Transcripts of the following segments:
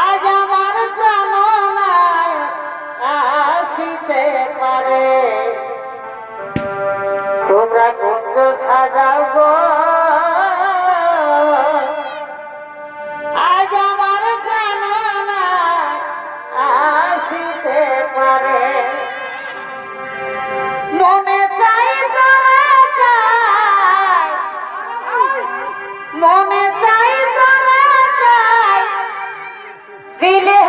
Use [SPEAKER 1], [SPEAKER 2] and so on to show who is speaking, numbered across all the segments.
[SPEAKER 1] আজ আমার প্রাণনায় আসিতে পারে তোমরা কুঞ্জ সাজাও গো আজ আমার প্রাণনায় আসিতে পারে মনে চাই মনে চাই দিলে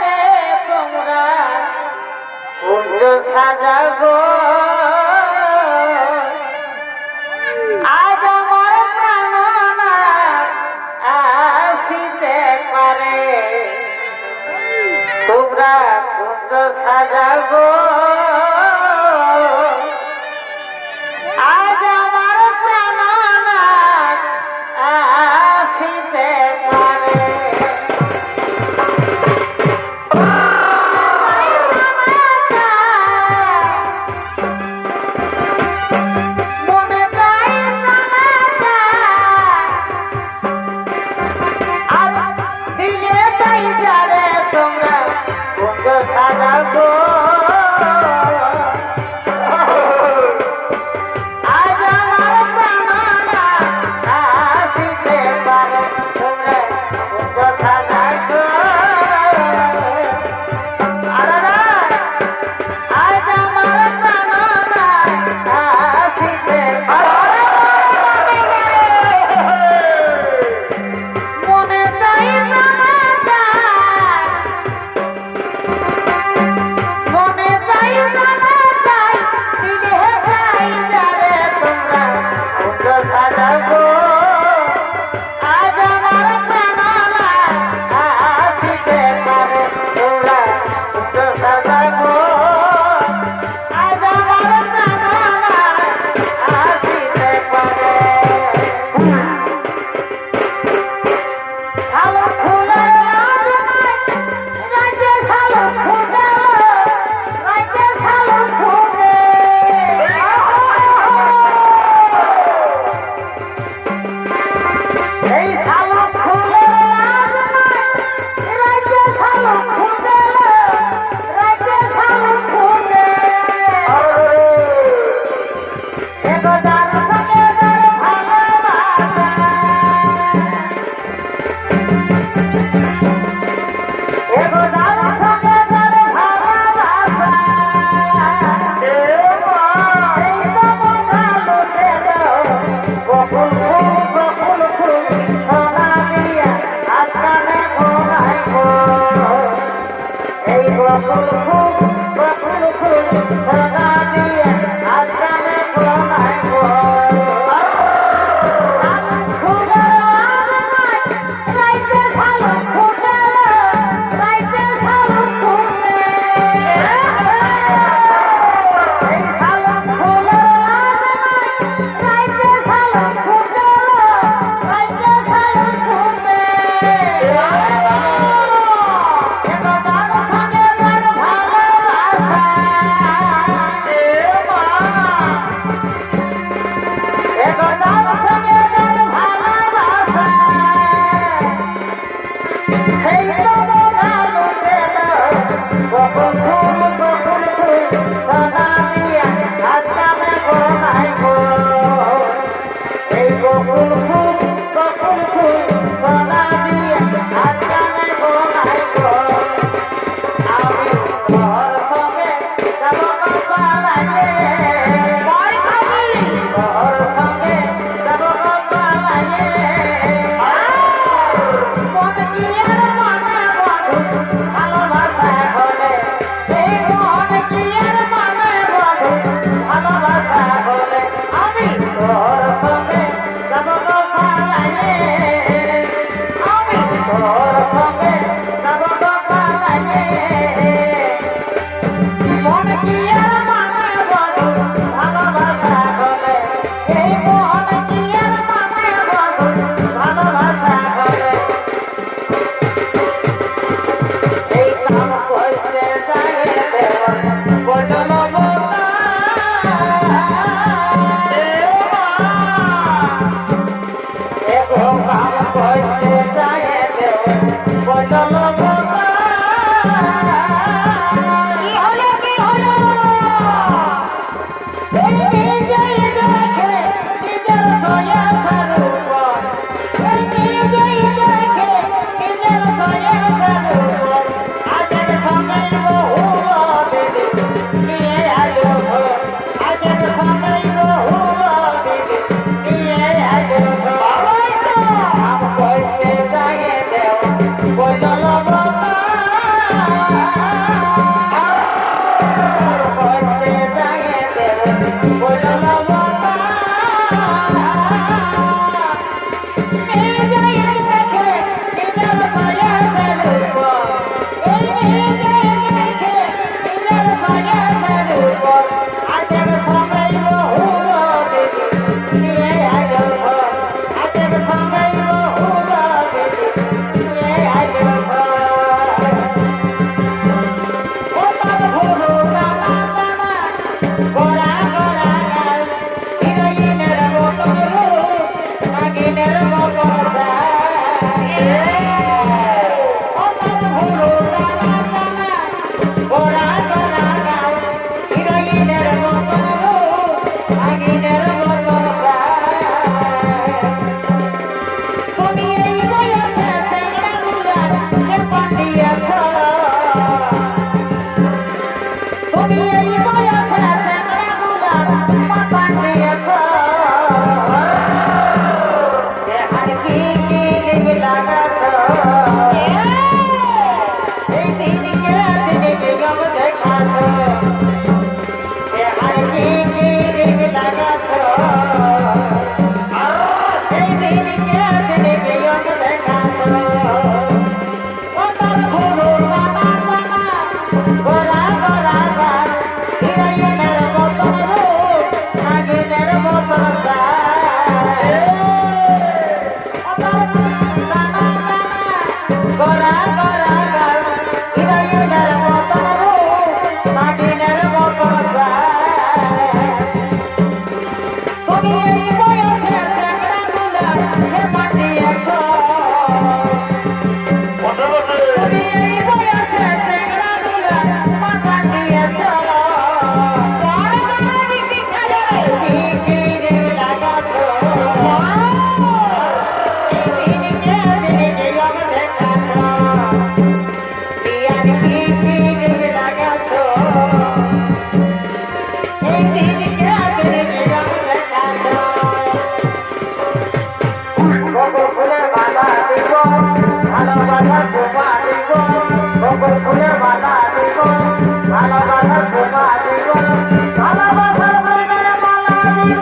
[SPEAKER 1] রে তোমরা কুঞ্জ সাজাবো আজ আমার প্রাণনা আসিতে পারে তোমরা কুঞ্জ সাজাবো আজ আমার প্রাণনা আসিতে পারে কি আর মানে বলো ভালোবাসা বলে এই মন কি আর মানে বলো ভালোবাসা বলে এই কাম করতে যায় দেওয়া বদল বোকা এগো কাম করতে যায় দেওয়া বদল বোকা কি হলো এই নিজেই দেখে নিজের দয়া করুন এই নিজেই দেখে নিজের দয়া করুন আজের সময় বহু দিদি নিয়ে আলো আজের সময় বহু দিদি নিয়ে আলো আম করতে যায় দেও বদল বোকা করতে যায় দেও বদল বোকা নিজেই দেখে নিজের দয়া করুন এই নিজেই দেখে নিজের দয়া করুন আজের সময় বহু দিদি নিয়ে আলো আজের সময় বহু দিদি নিয়ে আলো ও তার ভুরু কানা কানা গোরা গোরা গাল হিরোইনের মতন রূপ নাগিনের মতন ও তার ভুরু কানা কানা গোরা গোরা গাল হিরোইনের মতন রূপ নাগিনের মতন তুমি এই বয়সে তেংড়া গুলা যে পাঠিয়েছ তুমি এই বয়সে তেংড়া গুলা পাঠিয়েছ দেহার কি কি লাগাছ এই দিনকে দিনকে গম দেখাছ দেহার কি কি লাগাছ এই দিনকে দিনকে গম দেখাছ ও তার ভুরু কানা কানা গোরা গোরা গাল হিরোইনের মতন রূপ নাগিনের মতন ও তার ভুরু কানা কানা গোরা গোরা গাল হিরোইনের মতন রূপ নাগিনের মতন তুমি এই বয়সে তেংড়া গুলা যে পাঠিয়েছ তুমি এই বয়সে তেংড়া গুলা পাঠিয়েছ কি কি লাগাছ এই দিনকে দিনকে গম দেখাছ বিয়ার কি লাগাছ এই দিনকে দিনকে গম দেখাছ গোকুল ফুলের মালা দিব ভালোবাসার বোমা দিব গোকুল ফুলের মালা দিব ভালোবাসার বোমা দিব ভালোবাসার প্রেমের মালা দিব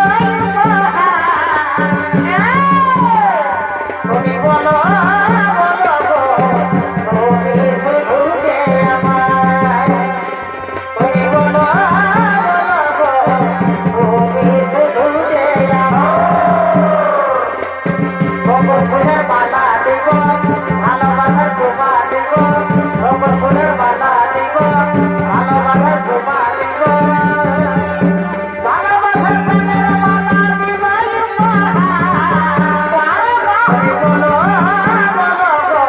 [SPEAKER 1] তুমি বলো বলো গো তুমি শুধু যে আমার তুমি বলো বলো গো তুমি শুধু যে আমার গোকুল ফুলের মালা দিব ভালোবাসার বোমা দিব গোকুল ফুলের মালা দিব ভালোবাসার বোমা দিব ভালোবাসার প্রেমের মালা দিব তুমি বলো বলো গো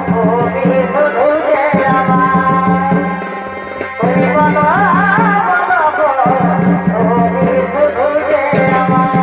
[SPEAKER 1] তুমি শুধু যে আমার তুমি বলো বলো গো তুমি শুধু যে আমার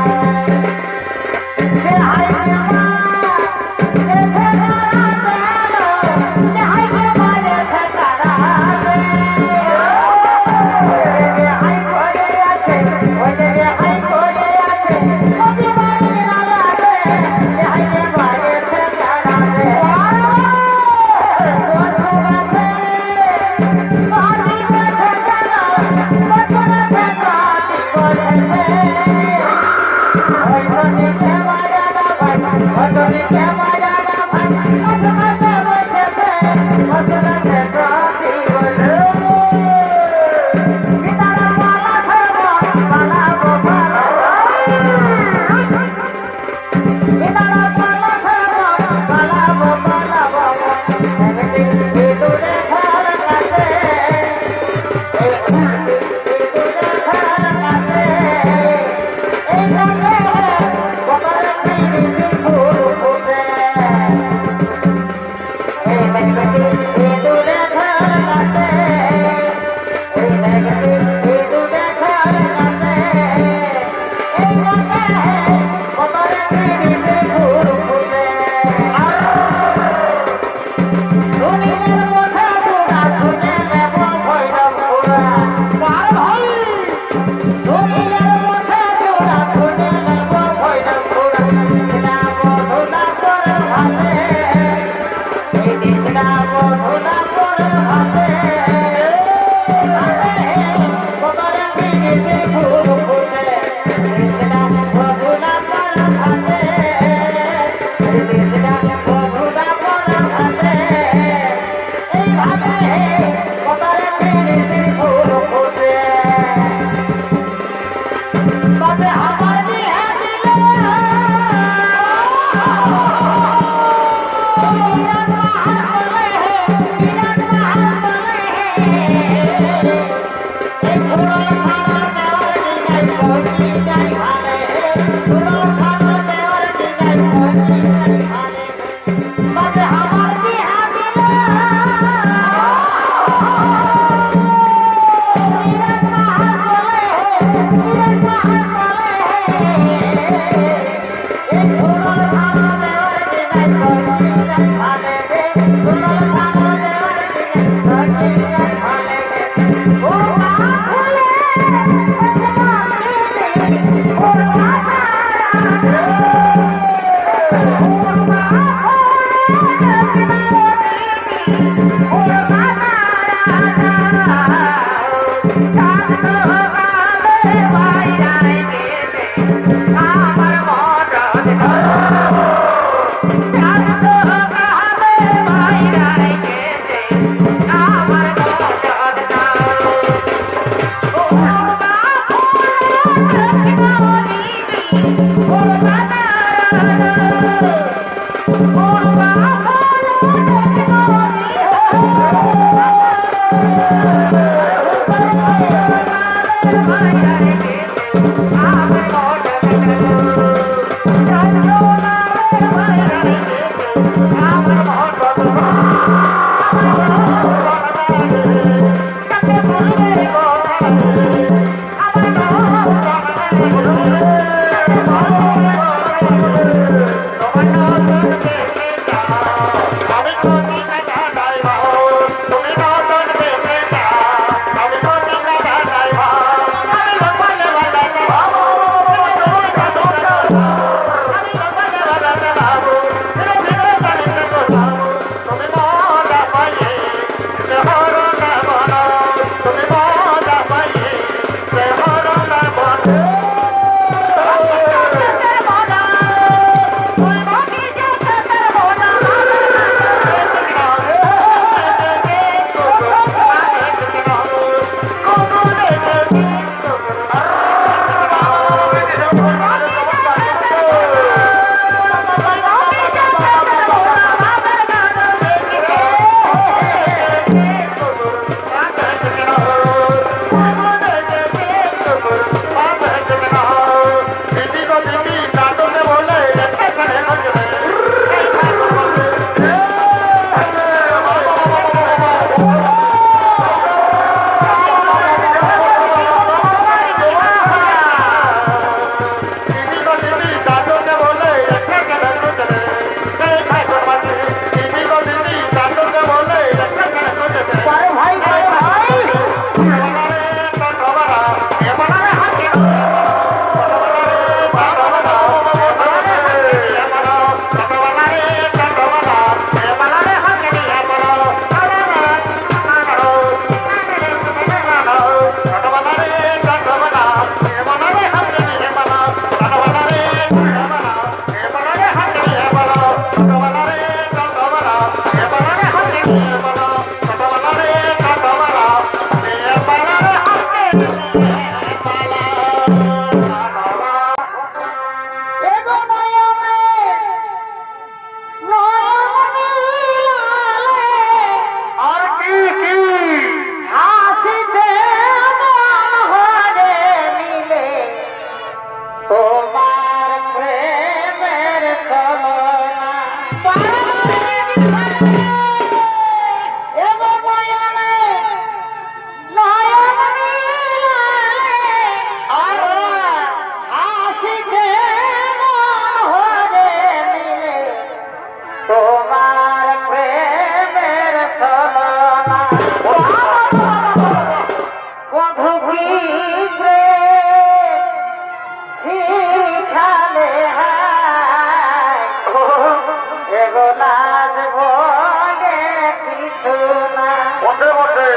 [SPEAKER 2] বটে বটে।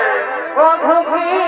[SPEAKER 1] বধূ কি